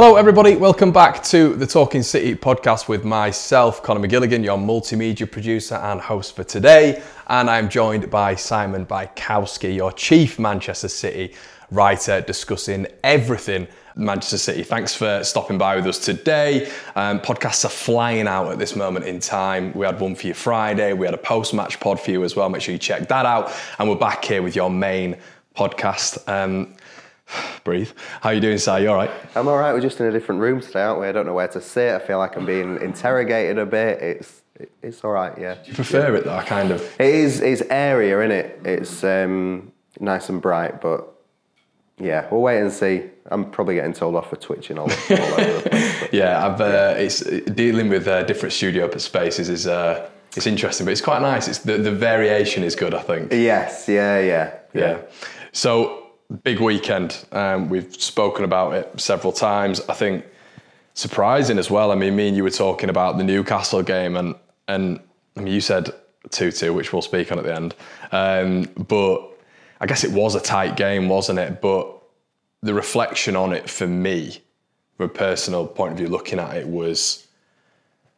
Hello everybody, welcome back to the Talking City podcast with myself, Conor McGilligan, your multimedia producer and host for today. And I'm joined by Simon Bajkowski, your chief Manchester City writer, discussing everything Manchester City. Thanks for stopping by with us today. Podcasts are flying out at this moment in time. We had one for you Friday, we had a post-match pod for you as well. Make sure you check that out. And we're back here with your main podcast. Breathe. How are you doing, Si? You all right? I'm all right. We're just in a different room today, aren't we? I don't know where to sit. I feel like I'm being interrogated a bit. It's all right, yeah. Do you prefer it though, kind of? It is. It's airier, isn't it? It's nice and bright, but yeah, we'll wait and see. I'm probably getting told off for twitching all over the place. Yeah, it's dealing with different studio spaces is it's interesting, but it's quite nice. It's the variation is good, I think. Yes. Yeah. So. Big weekend. We've spoken about it several times. I think surprising as well. I mean, me and you were talking about the Newcastle game, and I mean, you said 2-2, which we'll speak on at the end. But I guess it was a tight game, wasn't it? But the reflection on it for me, from a personal point of view, looking at it, was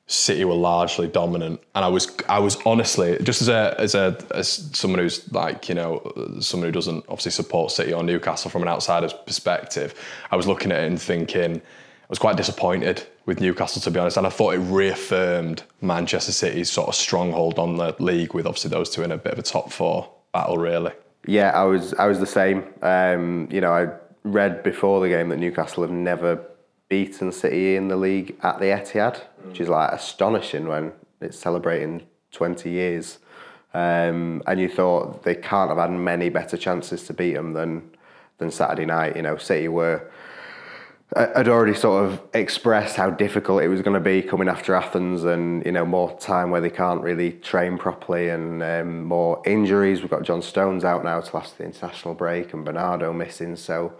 City were largely dominant, and I was honestly, just as someone who's like, you know, someone who doesn't obviously support City or Newcastle from an outsider's perspective, I was looking at it and thinking I was quite disappointed with Newcastle, to be honest, and I thought it reaffirmed Manchester City's sort of stronghold on the league, with obviously those two in a bit of a top four battle, really. Yeah, I was the same. You know, I read before the game that Newcastle have never beaten City in the league at the Etihad, which is like astonishing when it's celebrating 20 years. And you thought they can't have had many better chances to beat them than Saturday night. You know, City had already sort of expressed how difficult it was going to be coming after Athens, and, you know, more time where they can't really train properly, and more injuries. We've got John Stones out now till after the international break, and Bernardo missing, so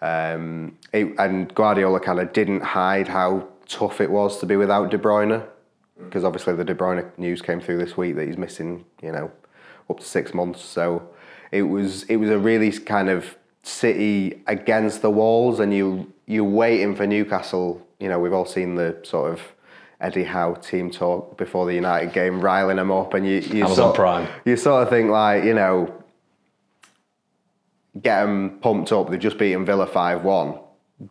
and Guardiola kind of didn't hide how tough it was to be without De Bruyne, because obviously the De Bruyne news came through this week that he's missing, you know, up to 6 months. So it was a really kind of City against the walls, and you're waiting for Newcastle. You know, we've all seen the sort of Eddie Howe team talk before the United game, riling them up, and you sort of think, like, you know, get them pumped up. They've just beaten Villa 5-1.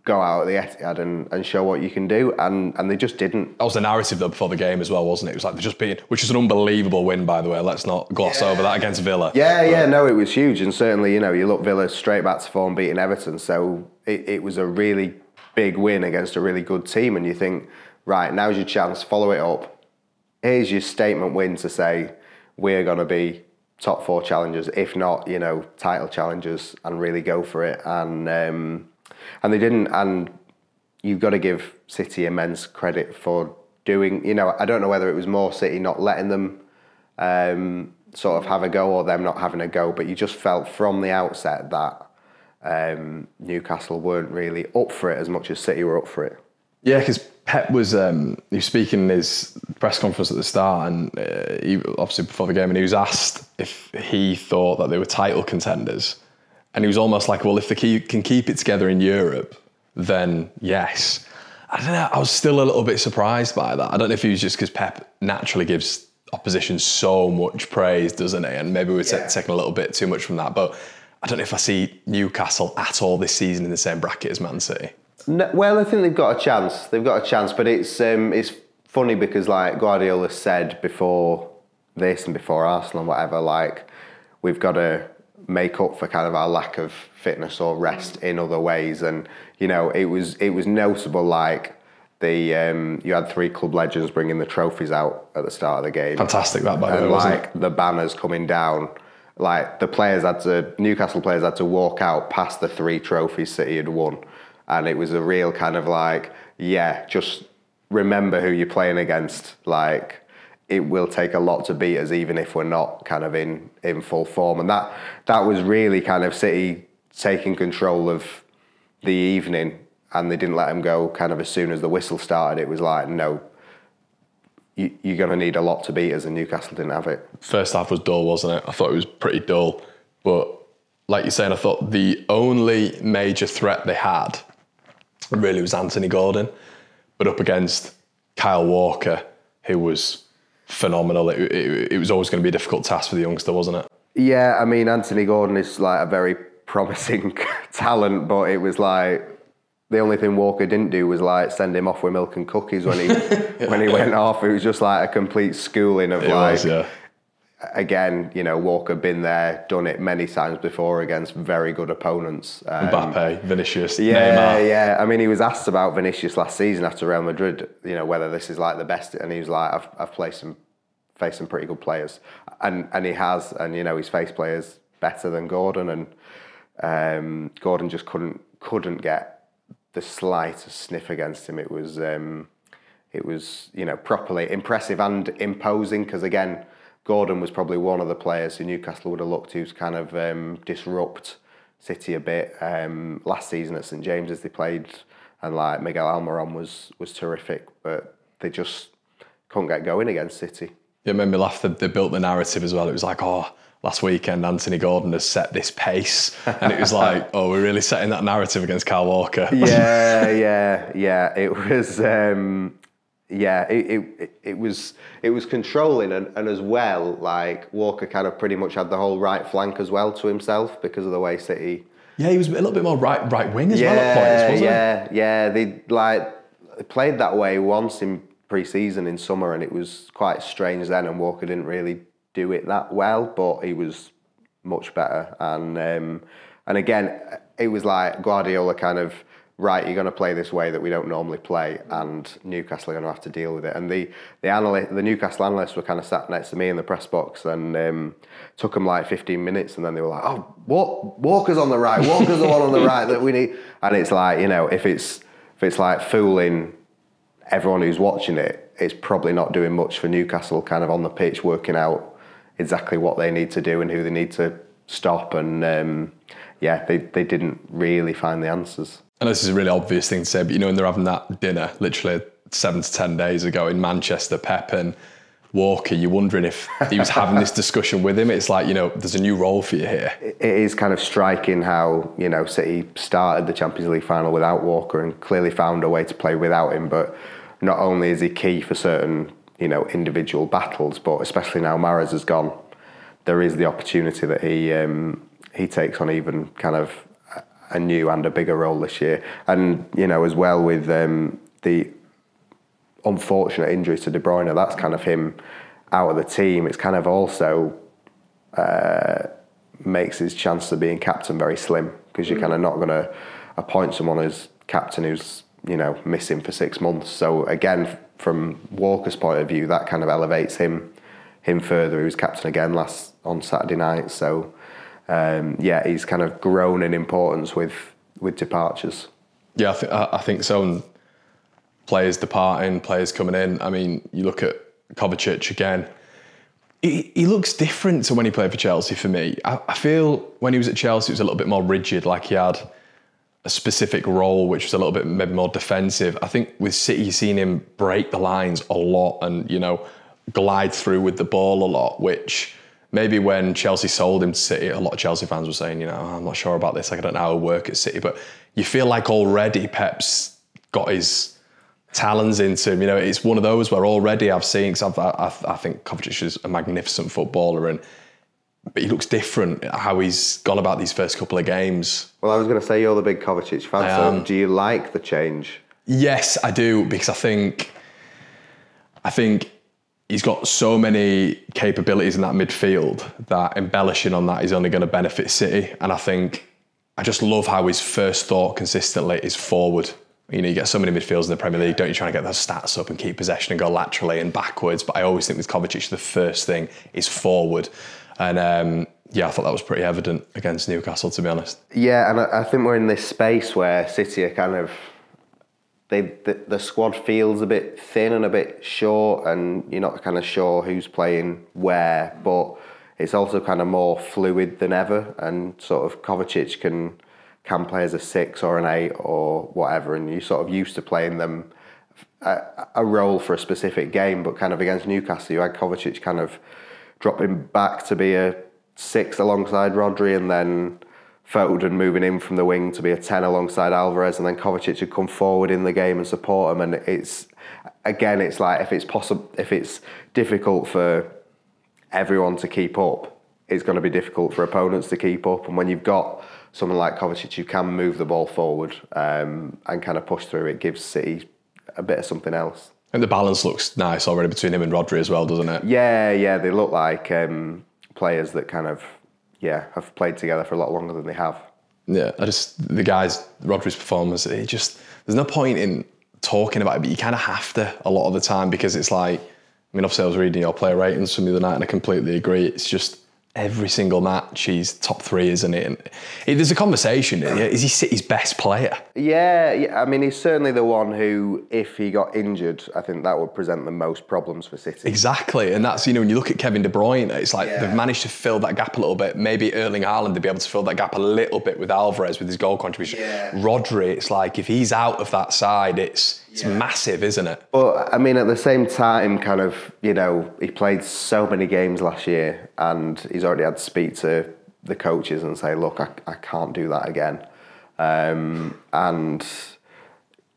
Go out at the Etihad and show what you can do, and they just didn't. That was the narrative though before the game as well, wasn't it? It was like they're just beating, which is an unbelievable win, by the way. Let's not gloss over that against Villa. No, it was huge, and certainly, you know, you look, Villa straight back to form, beating Everton, so it was a really big win against a really good team, and you think, right, now's your chance, follow it up. Here's your statement win to say we're going to be top four challengers, if not, you know, title challengers, and really go for it. And they didn't. And you've got to give City immense credit for doing, you know, I don't know whether it was more City not letting them sort of have a go, or them not having a go, but you just felt from the outset that Newcastle weren't really up for it as much as City were up for it. Yeah, because Pep was he was speaking in his press conference at the start, and he, obviously before the game, and he was asked if he thought that they were title contenders, and he was almost like, well, if they can keep it together in Europe, then yes. I don't know, I was still a little bit surprised by that. I don't know if it was just because Pep naturally gives opposition so much praise, doesn't he? And maybe we're taking a little bit too much from that, but I don't know if I see Newcastle at all this season in the same bracket as Man City. No, well, I think they've got a chance. But it's funny because, like, Guardiola said before this and before Arsenal and whatever, like, we've got to make up for kind of our lack of fitness or rest in other ways. And, you know, it was notable, like, you had three club legends bringing the trophies out at the start of the game. Fantastic, that, by the way, wasn't it? And, like, the banners coming down, like, Newcastle players had to walk out past the three trophies City had won. And it was a real kind of like, yeah, just remember who you're playing against. Like, it will take a lot to beat us, even if we're not kind of in full form. And that was really kind of City taking control of the evening, and they didn't let them go kind of as soon as the whistle started. It was like, no, you're going to need a lot to beat us, and Newcastle didn't have it. First half was dull, wasn't it? I thought it was pretty dull. But like you're saying, I thought the only major threat they had really was Anthony Gordon. But up against Kyle Walker, who was phenomenal, it was always going to be a difficult task for the youngster, wasn't it? Yeah, I mean, Anthony Gordon is like a very promising talent, but it was like the only thing Walker didn't do was like send him off with milk and cookies when he when he went off. It was just like a complete schooling of again, you know, Walker been there, done it many times before against very good opponents. Mbappe, Vinicius, Neymar. Neymar. Yeah, I mean, he was asked about Vinicius last season after Real Madrid, you know, whether this is like the best, and he was like, I've faced some pretty good players, and he has, and you know, he's faced players better than Gordon, and Gordon just couldn't get the slightest sniff against him. It was you know, properly impressive and imposing, because again, Gordon was probably one of the players who Newcastle would have looked to kind of disrupt City a bit. Last season at St James's they played, and like Miguel Almiron was terrific, but they just couldn't get going against City. It made me laugh that they built the narrative as well. It was like, oh, last weekend Anthony Gordon has set this pace, and it was like, oh, we're really setting that narrative against Kyle Walker. Yeah. It was. It was controlling, and as well, like Walker kind of pretty much had the whole right flank as well to himself because of the way City. Yeah, he was a little bit more right wing as well at points, wasn't he? Yeah. They played that way once in pre-season in summer, and it was quite strange then. And Walker didn't really do it that well, but he was much better. And again, it was like Guardiola kind of. Right, you're going to play this way that we don't normally play, and Newcastle are going to have to deal with it. And the Newcastle analysts were kind of sat next to me in the press box, and took them like 15 minutes, and then they were like, "Oh, Walker's on the right. Walker's the one on the right that we need." And it's like, you know, if it's like fooling everyone who's watching it, it's probably not doing much for Newcastle, kind of on the pitch, working out exactly what they need to do and who they need to stop. And they didn't really find the answers. I know this is a really obvious thing to say, but you know, when they're having that dinner literally 7 to 10 days ago in Manchester, Pep and Walker, you're wondering if he was having this discussion with him. It's like, you know, there's a new role for you here. It is kind of striking how, you know, City started the Champions League final without Walker and clearly found a way to play without him. But not only is he key for certain, you know, individual battles, but especially now Mahrez has gone, there is the opportunity that he takes on even kind of a new and a bigger role this year. And, you know, as well with the unfortunate injury to De Bruyne, that's kind of him out of the team. It's kind of also makes his chance of being captain very slim, because you're kind of not going to appoint someone as captain who's, you know, missing for 6 months. So again, from Walker's point of view, that kind of elevates him further. He was captain again on Saturday night. So he's kind of grown in importance with departures. Yeah, I think so. And players departing, players coming in. I mean, you look at Kovacic again. He looks different to when he played for Chelsea for me. I feel when he was at Chelsea, it was a little bit more rigid, like he had a specific role, which was a little bit maybe more defensive. I think with City, you've seen him break the lines a lot and, you know, glide through with the ball a lot, which maybe when Chelsea sold him to City, a lot of Chelsea fans were saying, you know, I'm not sure about this. Like, I don't know how it work at City. But you feel like already Pep's got his talons into him. You know, it's one of those where already I've seen, because I think Kovacic is a magnificent footballer, but he looks different how he's gone about these first couple of games. Well, I was going to say you're the big Kovacic fan, so do you like the change? Yes, I do, because I think he's got so many capabilities in that midfield that embellishing on that is only going to benefit City. And I just love how his first thought consistently is forward. You know, you get so many midfielders in the Premier League, don't you, trying to get those stats up and keep possession and go laterally and backwards. But I always think with Kovacic, the first thing is forward. And I thought that was pretty evident against Newcastle, to be honest. Yeah, and I think we're in this space where City are kind of, the squad feels a bit thin and a bit short, and you're not kind of sure who's playing where, but it's also kind of more fluid than ever, and sort of Kovacic can play as a 6 or an 8 or whatever, and you're sort of used to playing them a role for a specific game, but kind of against Newcastle, you had Kovacic kind of dropping back to be a 6 alongside Rodri, and then Foden moving in from the wing to be a 10 alongside Alvarez, and then Kovacic would come forward in the game and support him. And it's like if it's difficult for everyone to keep up, it's going to be difficult for opponents to keep up. And when you've got someone like Kovacic who can move the ball forward and kind of push through, it gives City a bit of something else. And the balance looks nice already between him and Rodri as well, doesn't it? Yeah, they look like players that kind of have played together for a lot longer than they have. Yeah, Rodri's performance, there's no point in talking about it, but you kind of have to a lot of the time, because it's like, I mean, obviously I was reading your player ratings from the other night and I completely agree. It's just every single match he's top 3, isn't it? And there's a conversation. Is he City's best player? Yeah. I mean, he's certainly the one who, if he got injured, I think that would present the most problems for City. Exactly. And that's, when you look at Kevin De Bruyne, it's like they've managed to fill that gap a little bit. Maybe Erling Haaland to be able to fill that gap a little bit with Alvarez with his goal contribution. Yeah. Rodri, it's like if he's out of that side, it's massive, isn't it? But I mean, at the same time, kind of, he played so many games last year and he's already had to speak to the coaches and say, look, I can't do that again. And,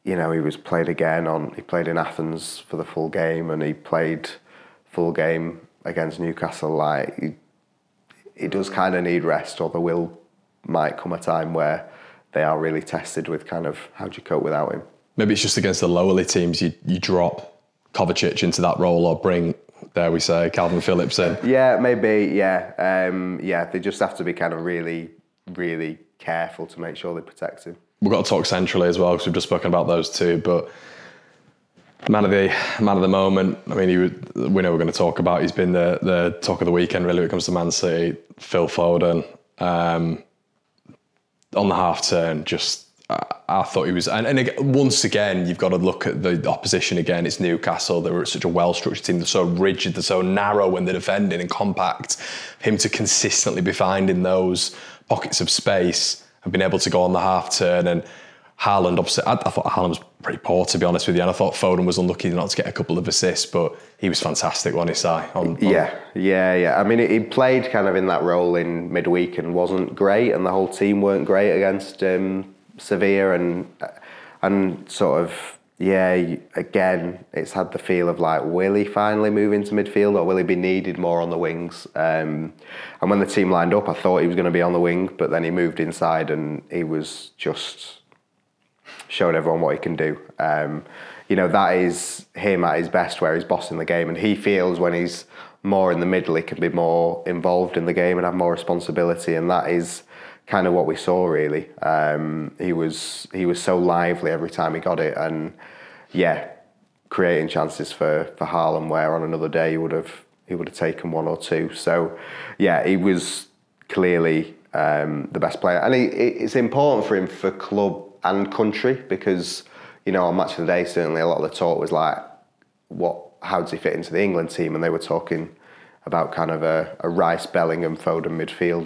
he was played again he played in Athens for the full game, and he played full game against Newcastle. Like, he does kind of need rest, or might come a time where they are really tested with kind of, how do you cope without him? Maybe it's just against the lower teams you drop Kovacic into that role, or bring, dare we say, Calvin Phillips in. Yeah, maybe, yeah. They just have to be kind of really, really careful to make sure they protect him. We've got to talk centrally as well, because we've just spoken about those two, but man of the moment, I mean, we know we're going to talk about, he's been the talk of the weekend really when it comes to Man City, Phil Foden. On the half turn, I thought he was, and again, once again, you've got to look at the opposition again. It's Newcastle. They were such a well-structured team. They're so rigid. They're so narrow when they're defending and compact. Him to consistently be finding those pockets of space and being able to go on the half turn. And Haaland, obviously, I thought Haaland was pretty poor, to be honest with you. And I thought Foden was unlucky not to get a couple of assists, but he was fantastic, wasn't he, Si? Yeah. I mean, he played kind of in that role in midweek and wasn't great, and the whole team weren't great against Sevilla, and sort of, again, it's had the feel of like, will he finally move into midfield, or will he be needed more on the wings? And when the team lined up, I thought he was going to be on the wing, but then he moved inside and he was just showed everyone what he can do. That is him at his best, where he's bossing the game, and he feels when he's more in the middle, he can be more involved in the game and have more responsibility, and that is kind of what we saw, really. He was so lively every time he got it, and creating chances for Haaland, where on another day he would have taken one or two. So he was clearly the best player, and it's important for him for club and country, because on Match of the Day, certainly a lot of the talk was like, how does he fit into the England team? And they were talking about kind of a Rice, Bellingham, Foden midfield,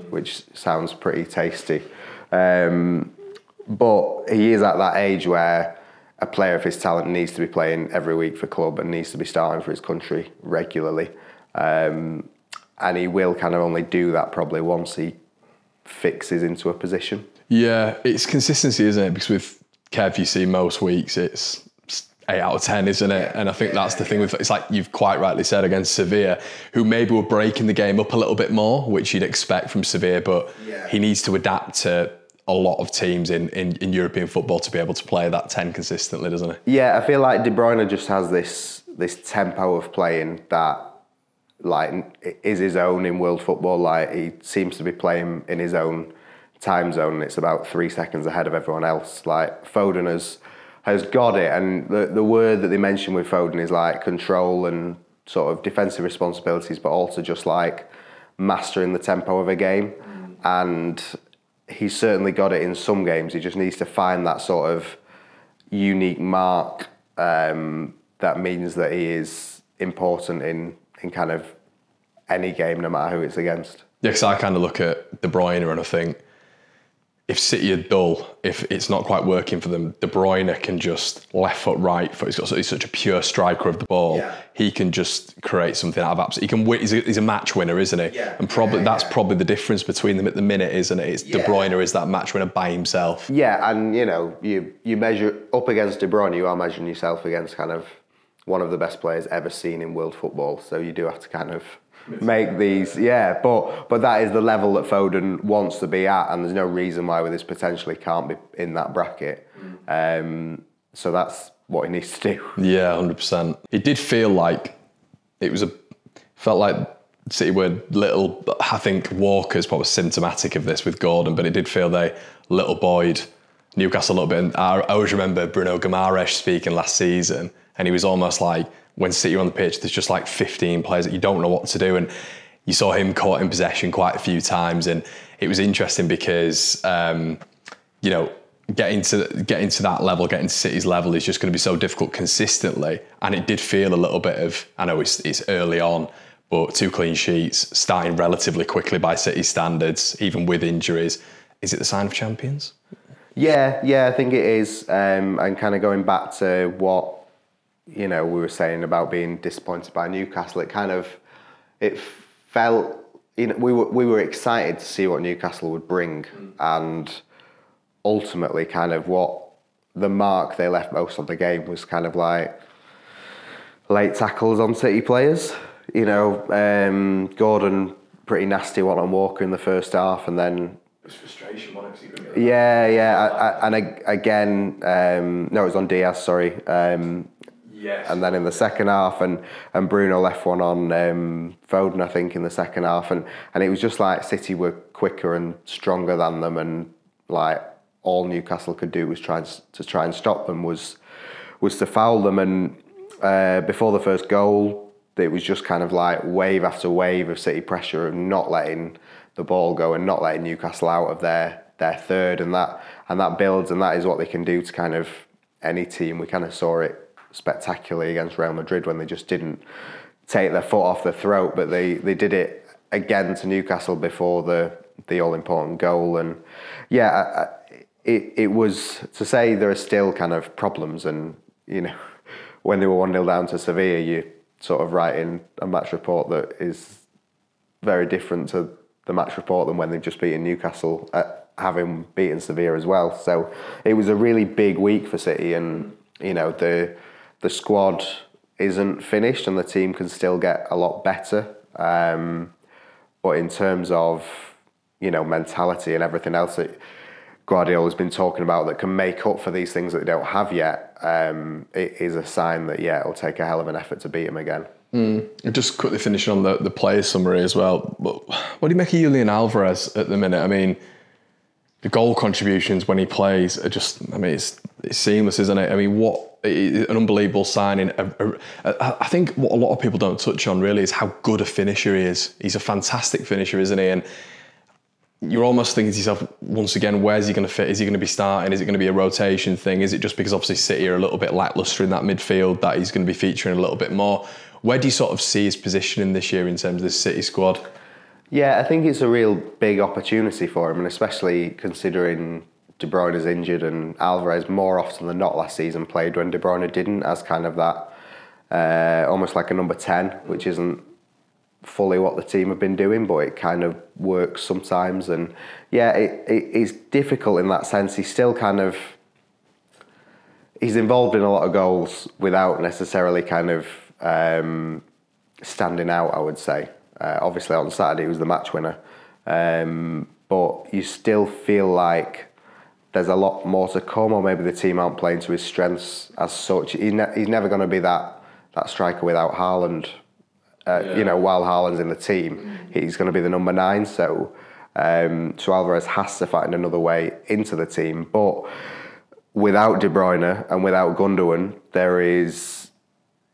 which sounds pretty tasty. But he is at that age where a player of his talent needs to be playing every week for club and needs to be starting for his country regularly. And he will kind of only do that probably once he fixes into a position. Yeah, it's consistency, isn't it? Because with Kev, you see most weeks it's 8 out of 10, isn't it? And I think that's the thing with, it's like you've quite rightly said, against Sevilla, who maybe were breaking the game up a little bit more, which you'd expect from Sevilla, but he needs to adapt to a lot of teams in European football to be able to play that 10 consistently, doesn't he? Yeah, I feel like De Bruyne just has this tempo of playing that like is his own in world football. Like, he seems to be playing in his own time zone, and it's about 3 seconds ahead of everyone else. Like, Foden has got it, and the word that they mention with Foden is like control and sort of defensive responsibilities, but also just like mastering the tempo of a game. And he's certainly got it in some games. He just needs to find that sort of unique mark that means that he is important in kind of any game, no matter who it's against. Yeah, because I kind of look at De Bruyne and I think if City are dull, if it's not quite working for them, De Bruyne can just left foot, right foot. He's such a pure striker of the ball. Yeah. He can just create something out of absolute. He can win. He's a match winner, isn't he? Yeah. And probably that's probably the difference between them at the minute, isn't it? It's De Bruyne is that match winner by himself. Yeah, and you measure up against De Bruyne, you are measuring yourself against kind of one of the best players ever seen in world football. So you do have to kind of make these, but that is the level that Foden wants to be at, and there's no reason why this potentially can't be in that bracket. So that's what he needs to do. Yeah, 100%. It did feel like felt like City were little. I think Walker's probably symptomatic of this with Gordon, but it did feel they little boyed Newcastle a little bit. And I always remember Bruno Guimaraes speaking last season, and he was almost like, when City are on the pitch, there's just like 15 players that you don't know what to do. And you saw him caught in possession quite a few times. And it was interesting because, getting to that level, getting to City's level is just going to be so difficult consistently. And it did feel a little bit of, I know it's early on, but 2 clean sheets, starting relatively quickly by City standards, even with injuries. Is it the sign of champions? Yeah, I think it is. And kind of going back to what, we were saying about being disappointed by Newcastle, it felt, we were excited to see what Newcastle would bring, and ultimately kind of what the mark they left most of the game was kind of like late tackles on City players. Gordon, pretty nasty one on Walker in the first half, and then it was frustration, wasn't it? Again, it was on Diaz, sorry. Yes. And then in the second half, and Bruno left one on Foden, I think, in the second half, and it was just like City were quicker and stronger than them, and like all Newcastle could do was try and stop them, was to foul them. And before the first goal, it was just kind of like wave after wave of City pressure and not letting the ball go and not letting Newcastle out of their third, and that builds, and that is what they can do to kind of any team. We kind of saw it spectacularly against Real Madrid when they just didn't take their foot off the throat, but they did it again to Newcastle before the all-important goal. And it was to say there are still kind of problems, and when they were 1-0 down to Sevilla, you sort of write in a match report that is very different to the match report than when they've just beaten Newcastle, having beaten Sevilla as well. So it was a really big week for City, and the squad isn't finished and the team can still get a lot better. But in terms of, mentality and everything else that Guardiola's been talking about that can make up for these things that they don't have yet, it is a sign that, it'll take a hell of an effort to beat them again. Just quickly finishing on the player summary as well. What do you make of Julian Alvarez at the minute? I mean, the goal contributions when he plays are just, it's seamless, isn't it? I mean, an unbelievable signing. I think what a lot of people don't touch on really is how good a finisher he is. He's a fantastic finisher, isn't he? And you're almost thinking to yourself, once again, where's he going to fit? Is he going to be starting? Is it going to be a rotation thing? Is it just because obviously City are a little bit lacklustre in that midfield that he's going to be featuring a little bit more? Where do you sort of see his positioning this year in terms of the City squad? Yeah, I think it's a real big opportunity for him, and especially considering De Bruyne is injured and Alvarez more often than not last season played when De Bruyne didn't, as kind of that almost like a number 10, which isn't fully what the team have been doing, but it kind of works sometimes. And it's difficult in that sense. He's still kind of, he's involved in a lot of goals without necessarily kind of standing out, I would say. Obviously on Saturday he was the match winner, but you still feel like there's a lot more to come, or maybe the team aren't playing to his strengths as such. He's never going to be that striker without Haaland. While Haaland's in the team, he's going to be the number 9. So Alvarez has to find another way into the team. But without De Bruyne and without Gundogan, there is,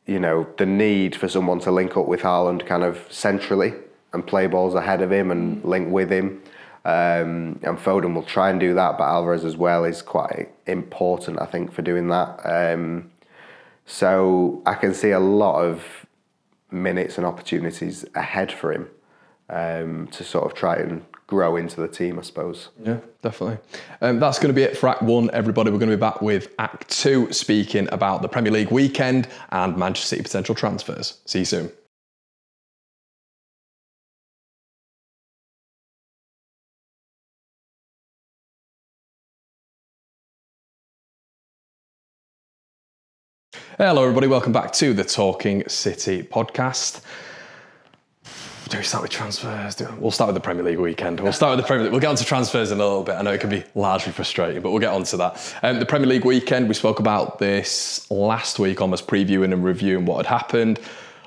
the need for someone to link up with Haaland kind of centrally and play balls ahead of him and link with him. And Foden will try and do that, but Alvarez as well is quite important, I think, for doing that. So I can see a lot of minutes and opportunities ahead for him. to sort of try and grow into the team, I suppose. Yeah, definitely. That's going to be it for Act 1, everybody. We're going to be back with Act 2, speaking about the Premier League weekend and Manchester City potential transfers. See you soon. Hello, everybody. Welcome back to the Talking City podcast. Do we start with transfers? We'll start with the Premier League weekend. We'll start with the Premier League. We'll get on to transfers in a little bit. I know it can be largely frustrating, but we'll get on to that. The Premier League weekend, we spoke about this last week, almost previewing and reviewing what had happened.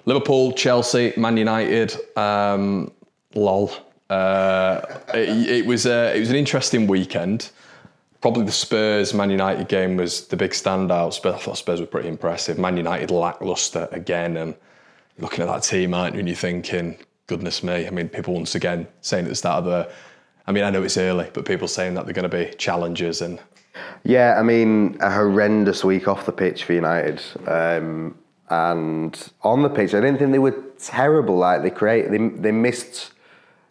Liverpool, Chelsea, Man United, lol. It was an interesting weekend. Probably the Spurs Man United game was the big standout. I thought Spurs were pretty impressive. Man United lacklustre again, and looking at that team, aren't you, and you're thinking, goodness me. I mean, people once again saying at the start of I know it's early, but people saying that they're going to be challengers. And yeah, I mean, a horrendous week off the pitch for United. And on the pitch, I didn't think they were terrible. Like they missed,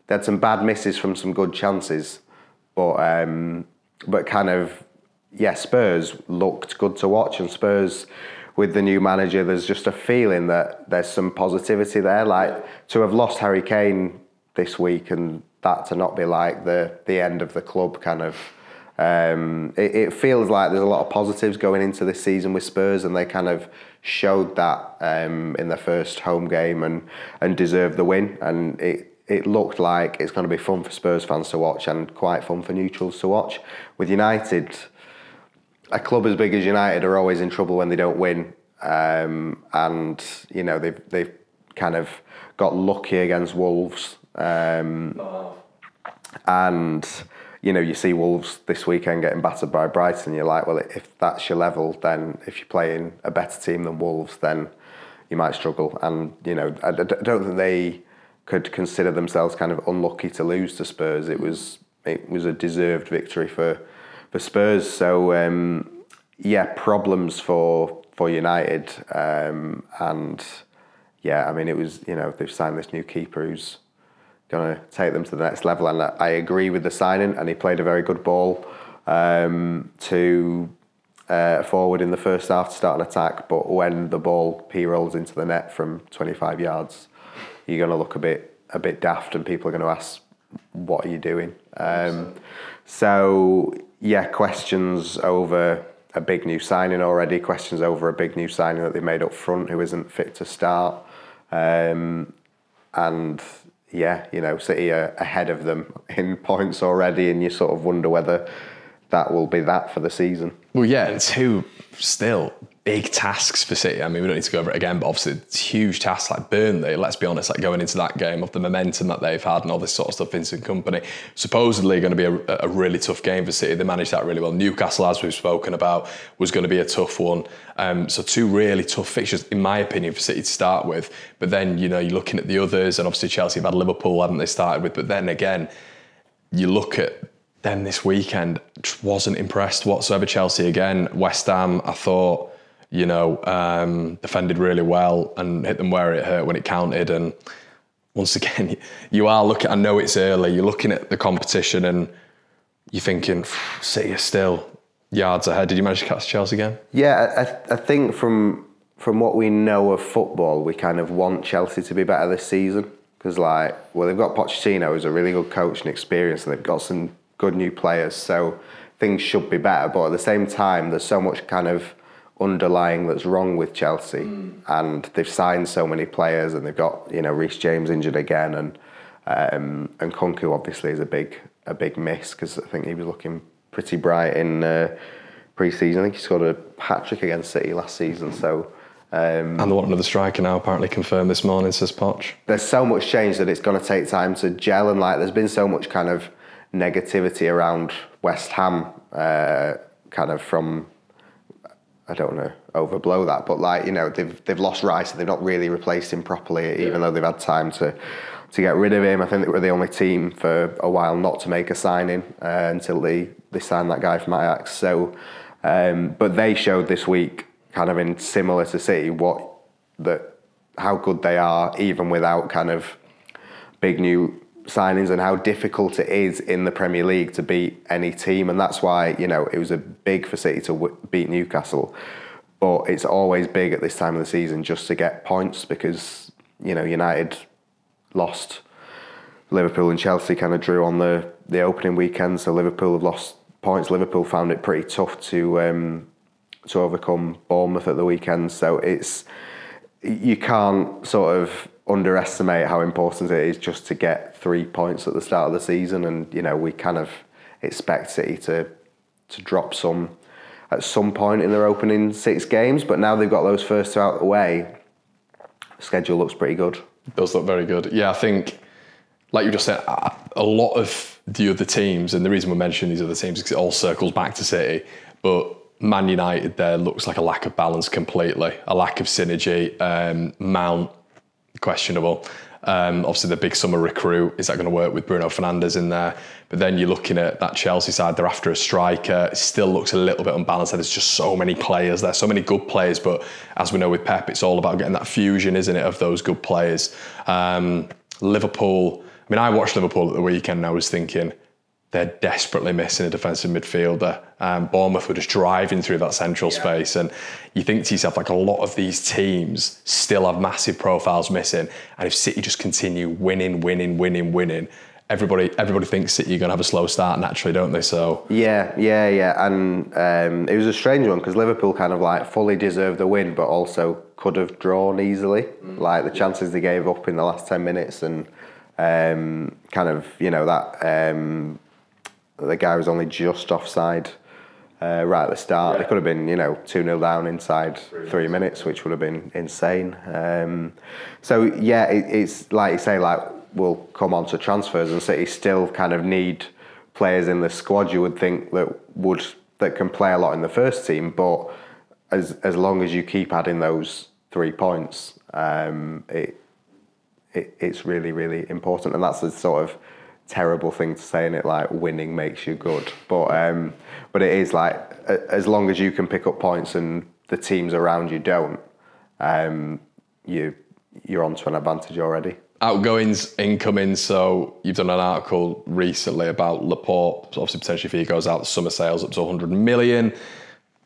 they had some bad misses from some good chances, but kind of, yeah, Spurs looked good to watch, and Spurs with the new manager, there's just a feeling that there's some positivity there. Like, to have lost Harry Kane this week and that to not be like the end of the club, kind of, it feels like there's a lot of positives going into this season with Spurs, and they kind of showed that in their first home game and deserved the win. And it looked like it's going to be fun for Spurs fans to watch and quite fun for neutrals to watch. With United, a club as big as United are always in trouble when they don't win, and you know they've kind of got lucky against Wolves, and you know you see Wolves this weekend getting battered by Brighton. You're like, well, if that's your level, then if you're playing a better team than Wolves, then you might struggle. And you know, I don't think they could consider themselves kind of unlucky to lose to Spurs. It was a deserved victory for Spurs. So yeah, problems for United, and yeah, I mean, it was, you know, they've signed this new keeper who's going to take them to the next level, and I agree with the signing, and he played a very good ball to forward in the first half to start an attack, but when the ball P-rolls into the net from 25 yards, you're going to look a bit daft, and people are going to ask, what are you doing? So yeah, questions over a big new signing already, questions over a big new signing that they made up front who isn't fit to start. And yeah, you know, City are ahead of them in points already, and you sort of wonder whether that will be that for the season. Well, yeah, and two still big tasks for City. I mean, we don't need to go over it again, but obviously it's huge tasks like Burnley, let's be honest, like going into that game of the momentum that they've had and all this sort of stuff, Vincent Kompany, supposedly going to be a really tough game for City. They managed that really well. Newcastle, as we've spoken about, was going to be a tough one. So two really tough fixtures, in my opinion, for City to start with. But then, you know, you're looking at the others, and obviously Chelsea have had Liverpool, haven't they, started with? But then again, you look at them this weekend, just wasn't impressed whatsoever. Chelsea again, West Ham, I thought, you know, defended really well and hit them where it hurt when it counted. And once again, you are looking, I know it's early, you're looking at the competition and you're thinking, City are still yards ahead. Did you manage to catch Chelsea again? Yeah, I think from what we know of football, we kind of want Chelsea to be better this season. Because, like, well, they've got Pochettino, who's a really good coach and experience, and they've got some good new players, so things should be better. But at the same time, there's so much kind of underlying that's wrong with Chelsea, and they've signed so many players, and they've got, you know, Reece James injured again, and Kunku obviously is a big miss, because I think he was looking pretty bright in pre-season. I think he scored a hat-trick against City last season, so and they want another striker now, apparently confirmed this morning, says Poch. There's so much change that it's going to take time to gel, and like there's been so much kind of negativity around West Ham, kind of from, I don't want to overblow that, but like, you know, they've lost Rice and they've not really replaced him properly, even though they've had time to get rid of him. I think they were the only team for a while not to make a signing until they signed that guy from Ajax. So, but they showed this week, kind of in similar to City, how good they are, even without kind of big new signings and how difficult it is in the Premier League to beat any team, and that's why, you know, it was a big for City to beat Newcastle, but it's always big at this time of the season just to get points, because, you know, United lost, Liverpool and Chelsea kind of drew on the opening weekend, so Liverpool have lost points. Liverpool found it pretty tough to overcome Bournemouth at the weekend, so you can't sort of underestimate how important it is just to get 3 points at the start of the season. And, you know, we kind of expect City to drop some at some point in their opening 6 games, but now they've got those first 2 out of the way, the schedule looks pretty good. It does look very good. Yeah, I think, like you just said, a lot of the other teams, and the reason we mention these other teams is because it all circles back to City, but Man United there looks like a lack of balance completely, a lack of synergy. Mount, questionable. Obviously, the big summer recruit, is that going to work with Bruno Fernandes in there? But then you're looking at that Chelsea side, they're after a striker. It still looks a little bit unbalanced. There's just so many players there, so many good players. But as we know with Pep, it's all about getting that fusion, isn't it, of those good players. Liverpool, I mean, I watched Liverpool at the weekend and I was thinking, they're desperately missing a defensive midfielder. Bournemouth were just driving through that central space, and you think to yourself, like, a lot of these teams still have massive profiles missing, and if City just continue winning, everybody thinks City are going to have a slow start naturally, don't they? So yeah, and it was a strange one because Liverpool kind of like fully deserved the win, but also could have drawn easily. Like the chances they gave up in the last 10 minutes, and kind of, you know, that. The guy was only just offside right at the start. They could have been, you know, 2-0 down inside 3 minutes, which would have been insane. So yeah, it's like you say, like, we'll come on to transfers, and City still kind of need players in the squad, you would think, that can play a lot in the first team, but as long as you keep adding those 3 points, it's really, really important. And that's the sort of terrible thing to say, in it, like winning makes you good, but it is like, as long as you can pick up points and the teams around you don't, you're onto an advantage already. Outgoings, incomings. So you've done an article recently about Laporte. Obviously, potentially fee goes out, the summer sales up to 100 million.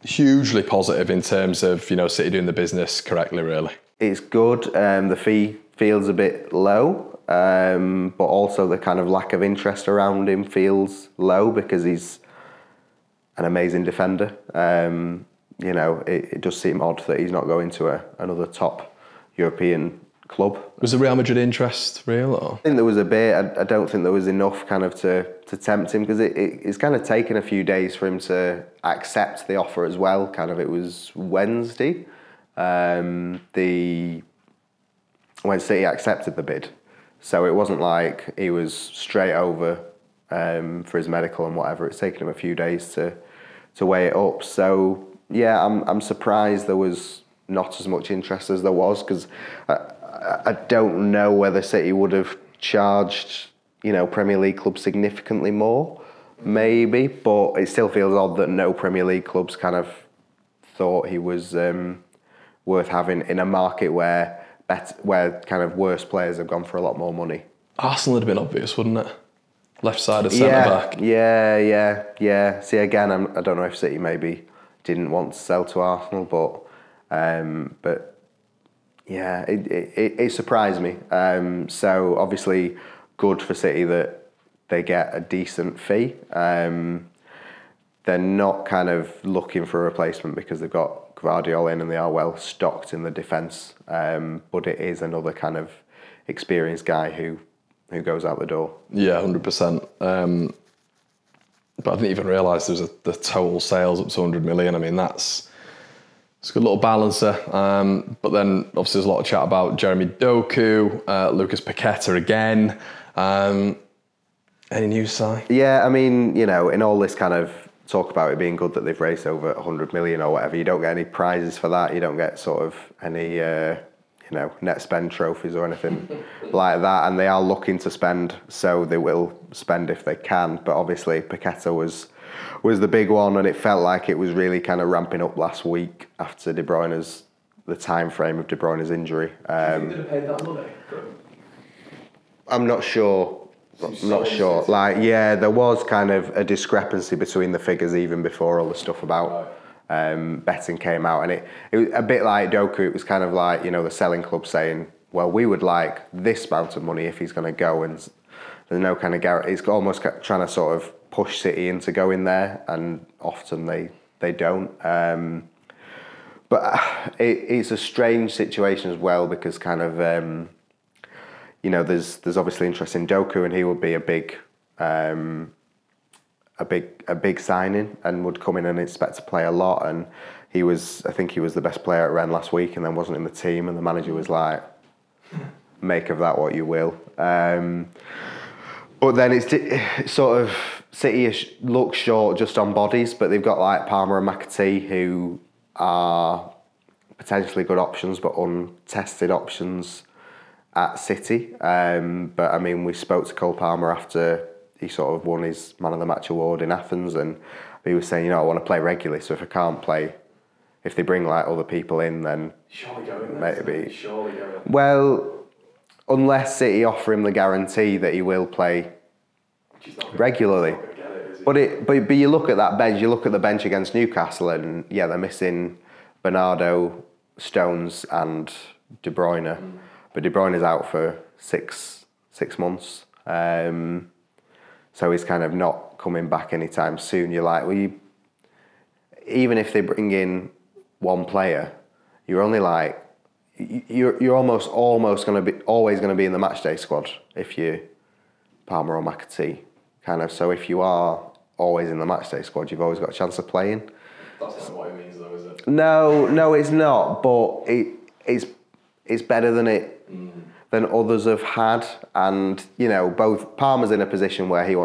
Hugely positive in terms of, you know, City doing the business correctly, really. It's good. The fee feels a bit low. But also the kind of lack of interest around him feels low, because he's an amazing defender. You know, it does seem odd that he's not going to another top European club. Was the Real Madrid interest real? Or? I think there was a bit. I don't think there was enough kind of to tempt him, because it's kind of taken a few days for him to accept the offer as well. Kind of, it was Wednesday, when City accepted the bid. So it wasn't like he was straight over for his medical and whatever. It's taken him a few days to weigh it up. So yeah, I'm surprised there was not as much interest as there was, because I don't know whether City would have charged, you know, Premier League clubs significantly more, maybe. But it still feels odd that no Premier League clubs kind of thought he was worth having in a market where kind of worse players have gone for a lot more money. Arsenal would have been obvious, wouldn't it? Left side of centre-back. Yeah. See, again, I don't know if City maybe didn't want to sell to Arsenal, but yeah, it surprised me. So obviously good for City that they get a decent fee. They're not kind of looking for a replacement because they've got Guardiola in and they are well stocked in the defence, but it is another kind of experienced guy who goes out the door. Yeah, 100%. But I didn't even realise there was the total sales up to 100 million. I mean, it's a good little balancer. But then obviously there's a lot of chat about Jeremy Doku, Lucas Paqueta again. Any news, Si? Yeah, I mean, you know, in all this kind of talk about it being good that they've raised over 100 million or whatever, you don't get any prizes for that. You don't get sort of any, you know, net spend trophies or anything like that. And they are looking to spend, so they will spend if they can. But obviously, Paqueta was the big one, and it felt like it was really kind of ramping up last week after the time frame of De Bruyne's injury. Do you think they'd have paid that money? I'm not sure. I'm not sure. Like, yeah, there was kind of a discrepancy between the figures even before all the stuff about betting came out, and it was a bit like Doku. It was kind of like, you know, the selling club saying, well, we would like this amount of money if he's going to go, and there's no kind of guarantee. It's almost trying to sort of push City into going there, and often they don't. But it's a strange situation as well, because kind of, you know, there's obviously interest in Doku, and he would be a big signing, and would come in and expect to play a lot. And I think he was the best player at Rennes last week, and then wasn't in the team, and the manager was like, make of that what you will. But then it's sort of, City looks short just on bodies, but they've got like Palmer and McAtee, who are potentially good options, but untested options at City. But I mean, we spoke to Cole Palmer after he sort of won his Man of the Match award in Athens, and he was saying, you know, I want to play regularly, so if I can't play, if they bring like other people in, then surely going maybe. Surely going. Well, unless City offer him the guarantee that he will play regularly. But you look at that bench, you look at the bench against Newcastle, and yeah, they're missing Bernardo, Stones and De Bruyne. But De Bruyne is out for six months. So he's kind of not coming back anytime soon. You're like, well, even if they bring in one player, you're only like, you're almost going to be always going to be in the matchday squad if you Palmer or McAtee, kind of. So if you are always in the matchday squad, you've always got a chance of playing. That's not what it means, though, is it? No, it's not. But it's better than others have had, and you know, both Palmer's in a position where he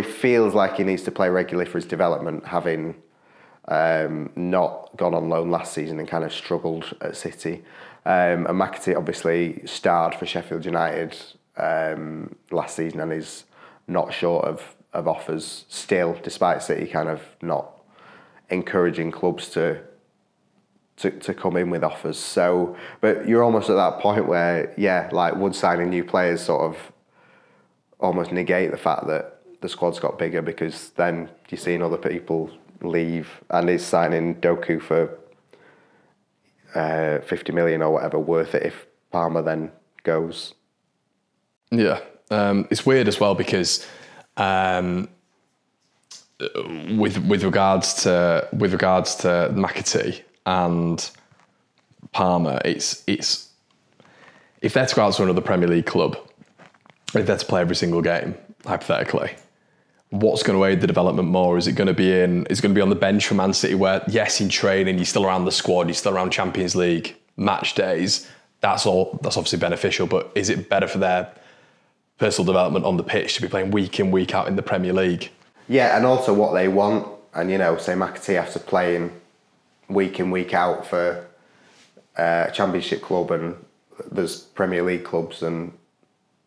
feels like he needs to play regularly for his development, having not gone on loan last season and kind of struggled at City. And McAtee obviously starred for Sheffield United last season and is not short of offers still, despite City kind of not encouraging clubs to come in with offers. So, but you're almost at that point where, yeah, like, would signing new players sort of almost negate the fact that the squad's got bigger, because then you're seeing other people leave, and is signing Doku for 50 million or whatever worth it if Palmer then goes? Yeah, it's weird as well, because with regards to McAtee and Palmer, it's if they're to go out to another Premier League club, if they're to play every single game, hypothetically, what's going to aid the development more? Is it going to be on the bench for Man City, where, yes, in training you're still around the squad, you're still around Champions League match days, that's obviously beneficial, but is it better for their personal development on the pitch to be playing week in, week out in the Premier League? Yeah, and also what they want. And, you know, say McAtee after playing week in, week out for a Championship club, and there's Premier League clubs and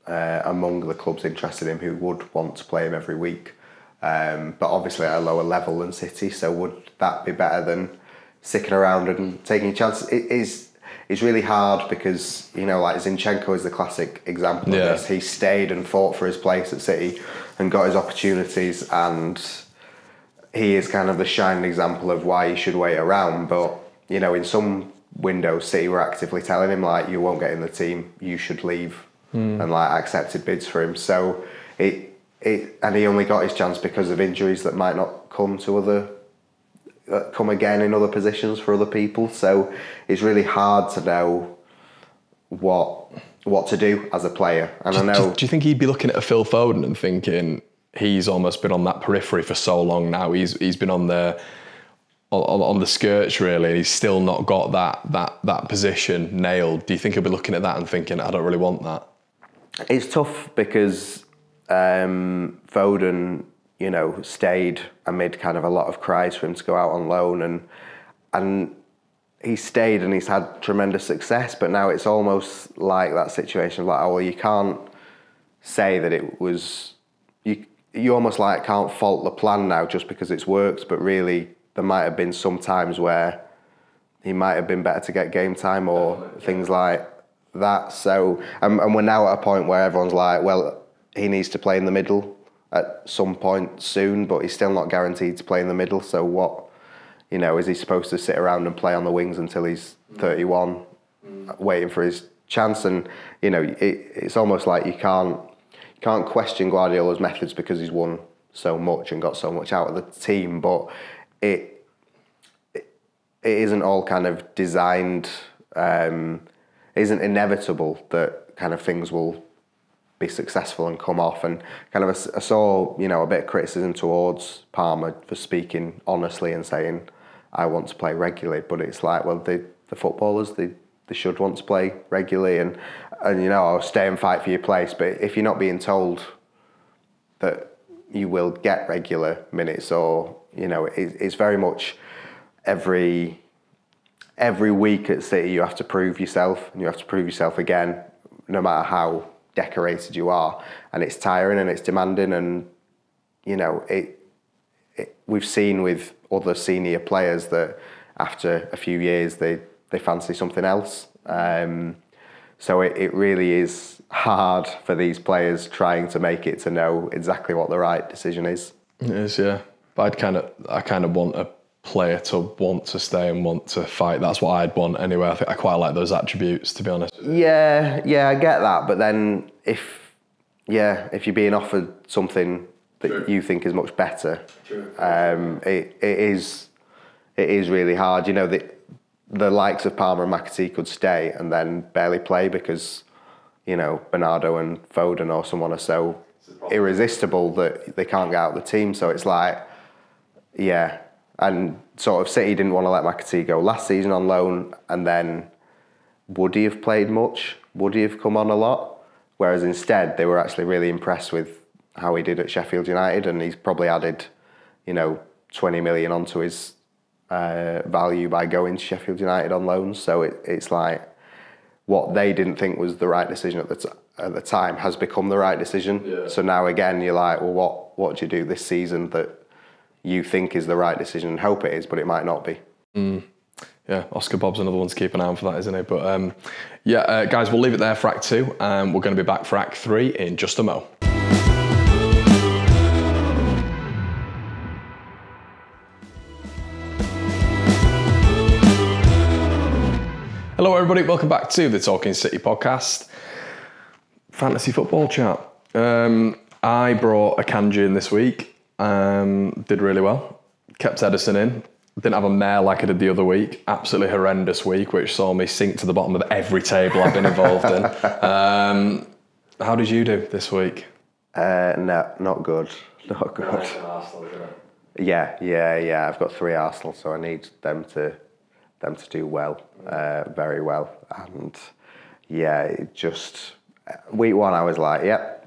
among the clubs interested in him who would want to play him every week, but obviously at a lower level than City. So would that be better than sticking around and taking a chance? It's really hard, because, you know, like Zinchenko is the classic example of this. He stayed and fought for his place at City and got his opportunities, and he is kind of the shining example of why he should wait around. But, you know, in some windows, City were actively telling him, like, you won't get in the team, you should leave, and like accepted bids for him. So and he only got his chance because of injuries that might not come again in other positions for other people. So it's really hard to know what to do as a player. And I know. Do you think he'd be looking at a Phil Foden and thinking, he's almost been on that periphery for so long now, he's been on the skirts really, and he's still not got that position nailed? Do you think he'll be looking at that and thinking, I don't really want that? It's tough, because Foden, you know, stayed amid kind of a lot of cries for him to go out on loan, and he stayed and he's had tremendous success. But now it's almost like that situation of like, oh well, you can't say that it was, you almost like can't fault the plan now just because it's worked. But really, there might have been some times where he might have been better to get game time, or things like that. So, and we're now at a point where everyone's like, well, he needs to play in the middle at some point soon, but he's still not guaranteed to play in the middle. So what, is he supposed to sit around and play on the wings until he's 31, waiting for his chance? And, it's almost like you can't question Guardiola's methods because he's won so much and got so much out of the team, but it isn't all kind of designed, isn't inevitable that kind of things will be successful and come off. And kind of I saw, a bit of criticism towards Palmer for speaking honestly and saying, I want to play regularly, but it's like, well, the footballers, they should want to play regularly, and I'll stay and fight for your place. But if you're not being told that you will get regular minutes, or it's very much every week at City you have to prove yourself, and you have to prove yourself again, no matter how decorated you are, and it's tiring and it's demanding, and we've seen with other senior players that after a few years they fancy something else. So it really is hard for these players trying to make it to know exactly what the right decision is. It is, yeah. But I kind of want a player to want to stay and want to fight. That's what I'd want anyway. I think I quite like those attributes, to be honest. Yeah, I get that. But then if you're being offered something that you think is much better, it is really hard. The likes of Palmer and McAtee could stay and then barely play because, Bernardo and Foden or someone are so irresistible that they can't get out of the team. So it's like, yeah. And sort of City didn't want to let McAtee go last season on loan, and then would he have played much? Would he have come on a lot? Whereas instead they were actually really impressed with how he did at Sheffield United, and he's probably added, 20 million onto his value by going to Sheffield United on loan. So it's like what they didn't think was the right decision at the time has become the right decision. Yeah. So now again you're like, well, what do you do this season that you think is the right decision and hope it is, but it might not be? Yeah, Oscar Bob's another one to keep an eye on for that, isn't he? But guys, we'll leave it there for Act 2. We're going to be back for Act 3 in just a mo. Hello everybody, welcome back to the Talking City podcast. Fantasy football chat. I brought a Kanji in this week. Did really well. Kept Edison in. Didn't have a mare like I did the other week. Absolutely horrendous week, which saw me sink to the bottom of every table I've been involved in. How did you do this week? No, not good. Not good. Arsenal, isn't it? Yeah. I've got 3 Arsenal, so I need them to do well, very well. And yeah, it just week 1 I was like, yep.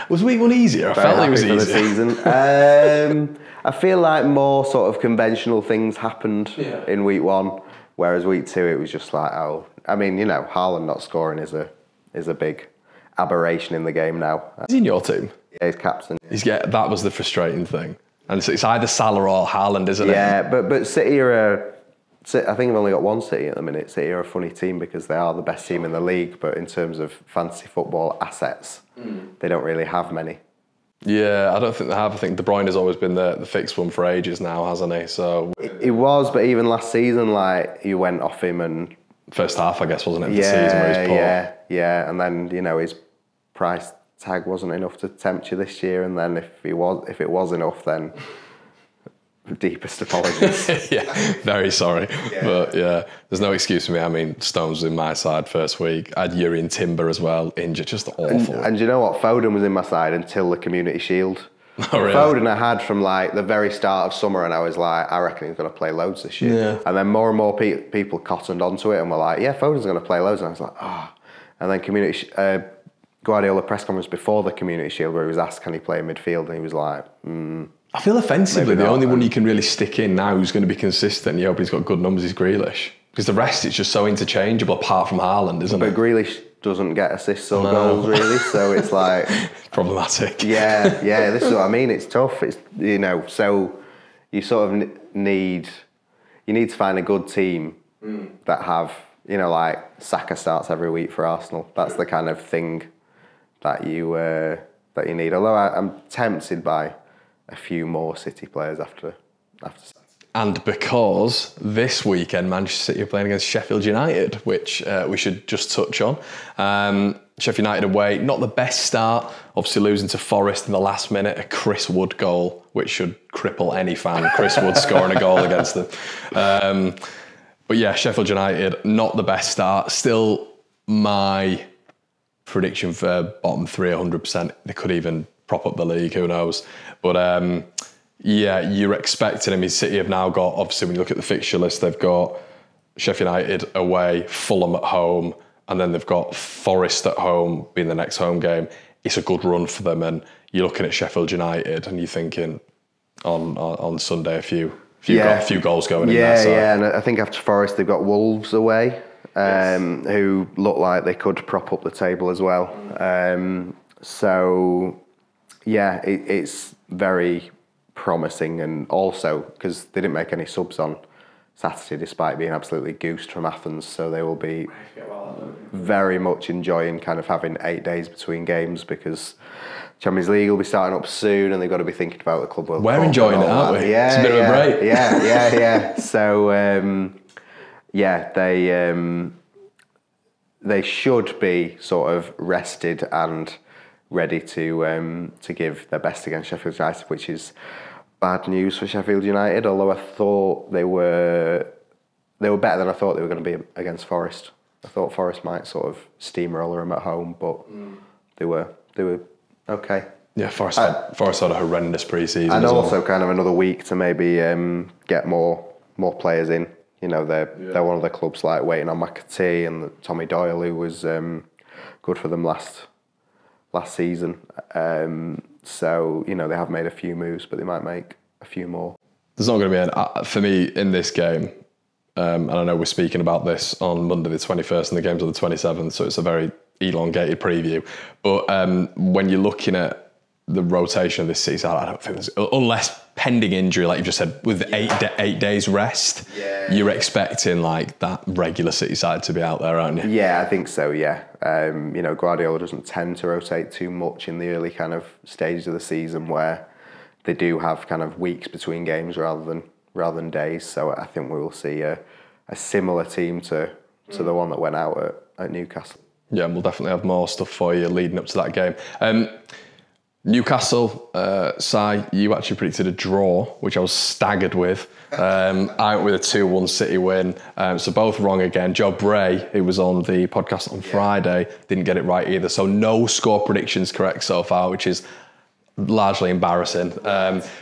Was week 1 easier? I felt it was easier. For the season. I feel like more sort of conventional things happened in week 1, whereas week 2 it was just like, Haaland not scoring is a big aberration in the game now. Is he in your team? Yeah, he's captain. That was the frustrating thing. And it's either Salah or Haaland, isn't it? Yeah, but City are I think I've only got one City at the minute. City are a funny team because they are the best team in the league, but in terms of fantasy football assets, they don't really have many. Yeah, I don't think they have. I think De Bruyne has always been the fixed one for ages now, hasn't he? So it was, but even last season, like, you went off him and... First half, I guess, wasn't it, of the season where he's poor? Yeah, and then, his price tag wasn't enough to tempt you this year, and then if it was enough, then... Deepest apologies. Yeah, very sorry. Yeah. But yeah, there's no excuse for me. I mean, Stones was in my side first week. I had Yuri and Timber as well, injured, just awful. And you know what? Foden was in my side until the Community Shield. Oh, really? Foden I had from like the very start of summer, and I was like, I reckon he's going to play loads this year. Yeah. And then more and more people cottoned onto it and were like, yeah, Foden's going to play loads. And I was like, ah. And then Guardiola press conference before the Community Shield where he was asked, can he play in midfield? And he was like, I feel offensively, the only one you can really stick in now who's going to be consistent, you hope he's got good numbers, is Grealish. Because the rest, it's just so interchangeable apart from Haaland, isn't it? But Grealish doesn't get assists or goals, really, so it's like... problematic. Yeah, this is what I mean. It's tough. It's, so you sort of need to find a good team that have you know, like Saka starts every week for Arsenal. That's the kind of thing that you need. Although I'm tempted by a few more City players after Saturday. And because this weekend Manchester City are playing against Sheffield United, which we should just touch on. Sheffield United away, not the best start. Obviously losing to Forest in the last minute, a Chris Wood goal, which should cripple any fan. Chris Wood scoring a goal against them. But yeah, Sheffield United, not the best start. Still my prediction for bottom 3, 100%. They could even prop up the league, who knows. But yeah, you're expecting them. City have now got, obviously when you look at the fixture list, they've got Sheffield United away, Fulham at home, and then they've got Forest at home being the next home game. It's a good run for them, and you're looking at Sheffield United and you're thinking on Sunday a few goals going in there. So. Yeah, and I think after Forest they've got Wolves away, who look like they could prop up the table as well. So yeah, it's very promising, and also because they didn't make any subs on Saturday despite being absolutely goosed from Athens, so they will be very much enjoying kind of having 8 days between games, because Champions League will be starting up soon and they've got to be thinking about the Club World Cup. We're enjoying it, aren't we? Yeah, it's a bit of a break. Yeah. So they should be sort of rested and ready to give their best against Sheffield United, which is bad news for Sheffield United. Although I thought they were better than I thought they were going to be against Forest. I thought Forest might sort of steamroller them at home, but they were okay. Yeah, Forest had a horrendous pre-season. And also kind of another week to maybe get more players in. You know, they're one of the clubs like waiting on McAtee and Tommy Doyle, who was good for them last season. So, you know, they have made a few moves, but they might make a few more. There's not going to be for me in this game, and I know we're speaking about this on Monday the 21st and the game's on the 27th, so it's a very elongated preview. But when you're looking at the rotation of this season, I don't think there's, unless pending injury, like you just said, with 8 days rest, you're expecting like that regular City side to be out there, aren't you? Yeah, I think so, yeah. You know, Guardiola doesn't tend to rotate too much in the early kind of stages of the season, where they do have kind of weeks between games rather than days. So I think we will see a similar team to the one that went out at Newcastle. Yeah, and we'll definitely have more stuff for you leading up to that game. Newcastle, Si, you actually predicted a draw, which I was staggered with. I went with a 2-1 City win. So both wrong again. Joe Bray, who was on the podcast on Friday, didn't get it right either. So no score predictions correct so far, which is largely embarrassing.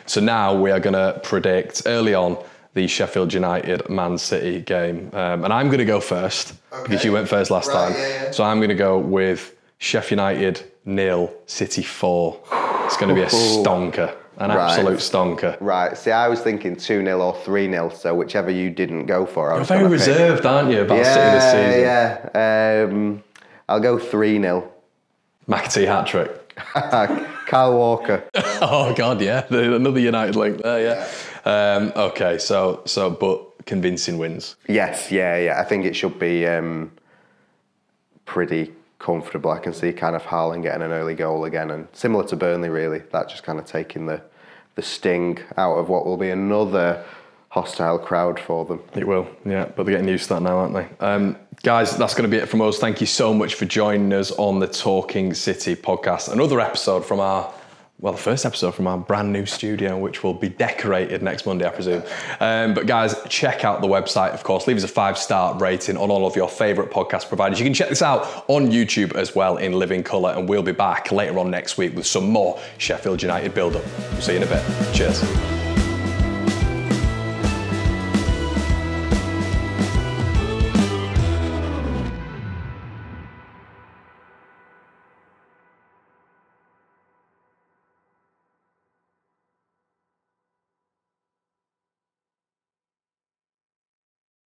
So now we are going to predict early on the Sheffield United Man City game. And I'm going to go first, because you went first last time. Yeah. So I'm going to go with Sheffield United 0, City 4. It's going to be a stonker, an absolute stonker. Right. See, I was thinking 2-0 or 3-0, so whichever you didn't go for. You're very reserved, aren't you, about City this season? Yeah. I'll go 3-0. McAtee hat-trick. Kyle Walker. Oh, God, yeah. Another United link there, yeah. Okay, so but convincing wins. Yes, yeah. I think it should be pretty comfortable. I can see kind of Haaland getting an early goal again, and similar to Burnley, really, that just kind of taking the sting out of what will be another hostile crowd for them. It will, yeah, but they're getting used to that now, aren't they? Guys, that's going to be it from us. Thank you so much for joining us on the Talking City podcast. Another episode from the first episode from our brand new studio, which will be decorated next Monday, I presume. But guys, check out the website, of course. Leave us a 5-star rating on all of your favourite podcast providers. You can check this out on YouTube as well in living colour, and we'll be back later on next week with some more Sheffield United build-up. See you in a bit. Cheers.